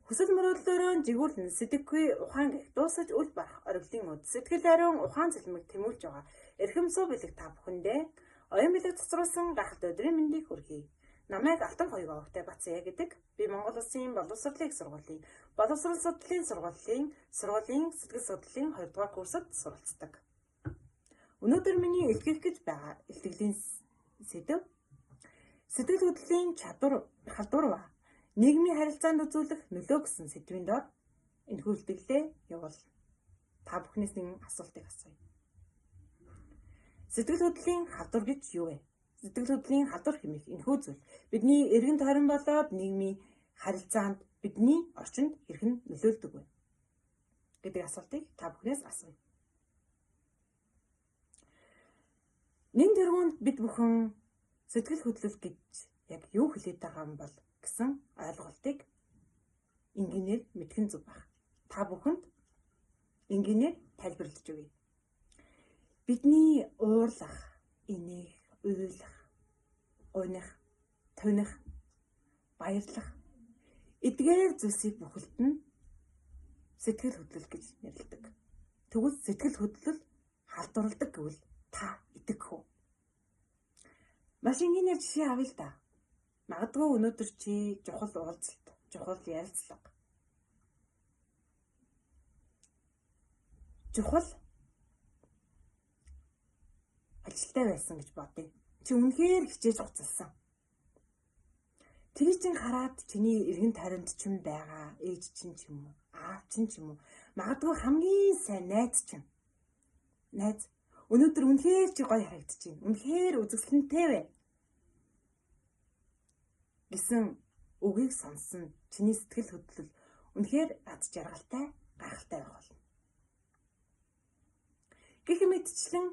Хүсэл мөрөөдлөөрөө жигүүрлэн сэтгэхгүй ухаан гэх дуусаж үл барах ориглын үд сэтгэл ариун ухаан цэлмэг тэмүүлж байгаа. Эрхэм суу бэлэг та бүхэндээ оюун бэлэг цэцруулсан гахалт өдрийн мэндийг хүргэе. Намайг Алтан хоёроо өгтэй Бацая гэдэг. Би Монгол Улсын боловсролын сургуулийн боловсрол судлалын сургуулийн сэтгэл судлалын 2 дугаар курсад суралцдаг. Өнөөдөр миний илтгэх гэж байгаа илтгэлийн сэдэв сэтгэл хөдлөлийн халдвар ба нийгмийн харилцаанд үзүүлэх нөлөө гэсэн сэдвийн дор энэхүү илтгэлээ явуул. Та бүхнээс нэг асуултыг асууя. Сэтгэл хөдлөлийн халдвар гэж юу вэ? Сэтгэл хөдлөлийн халдвар хэмээх энэхүү зүйл бидний эргэн тойрон болоод нийгмийн харилцаанд бидний орчинд хэрхэн нөлөөлдөг вэ гэдэг асуултыг та бүхнээс асууя. Нэг тэргуунд бид бүхэн сэтгэл хөдлөл гэж яг юу хэлээд байгаа юм бол гэсэн ойлголтыг энгийнээр мэдхэн зүг баг. Та бүхэнд энгийнээр тайлбарлаж өгье. Бидний уурлах, инех, уйлах, гуйнах, туйнах, баярлах эдгээр зүйлсийг бүхэлд нь сэтгэл хөдлөл гэж нэрлэдэг. Тэгвэл сэтгэл хөдлөл халдварладаг гэвэл та итгэх үү? Маш энгийнээр жишээ авъя л да. Магадгүй өнөөдөр чи чухал уулзалт, чухал ярилцлага, чухал ажилтай байсан гэж бодъё. Чи үнэхээр хичээж уцалсан. Тэр чинь хараад чиний эргэн тойронд ч юм байгаа ээж чинь ч юм уу, аав чинь ч юм уу, магадгүй хамгийн сайн найз чинь. Найз өнөөдөр үнэхээр чи гоё харагдчихэв. Үнэхээр үзэсгэлэнтэй вэ гэсэн үгийг сонссон чиний сэтгэл хөдлөл үнэхээр аз жаргалтай, гайхалтай байх болно. Гэх мэтчлэн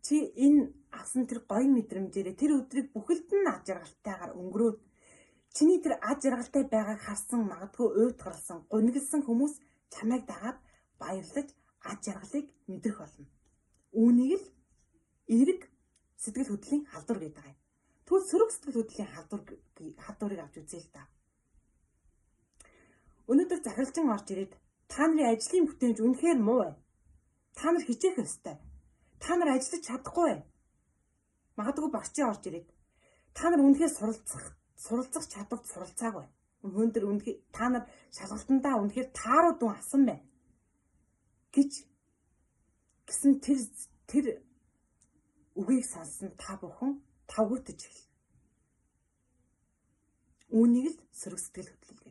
чи энэ авсан тэр гоё мэдрэмжээрээ тэр өдрийг бүхэлд нь аз жаргалтайгаар өнгөрөөд чиний тэр аз жаргалтай байгааг харсан магадгүй уйтгарсан, гунигласан хүмүүс чамайг дагаад баярлаж аз жаргалыг мэдрэх болно. Үүнийг л эерэг сэтгэл хөдлөлийн халдвар гэдэг юм. Тэгвэл сөрөг сэтгэл хөдлөлийн халдварыг авч үзье л да. Өнөөдөр захиралчин орж ирээд та нарын ажлын бүтээмж үнэхээр муу бай. Та нар хичээх ёстой. Та нар ажиллаж чадахгүй бай. Магадгүй багшийн орж ирээд та нар үнэхээр суралцах чадварт суралцаагүй. Өнөөдөр үнэхээр та нар шалгалтандаа үнэхээр тааруу дүн авсан бай гэсэн тэр үгийг сонссон та бүхэн тавгуутаж эхэлнэ. Үүнийг л сөрөг сэтгэл хөдлөл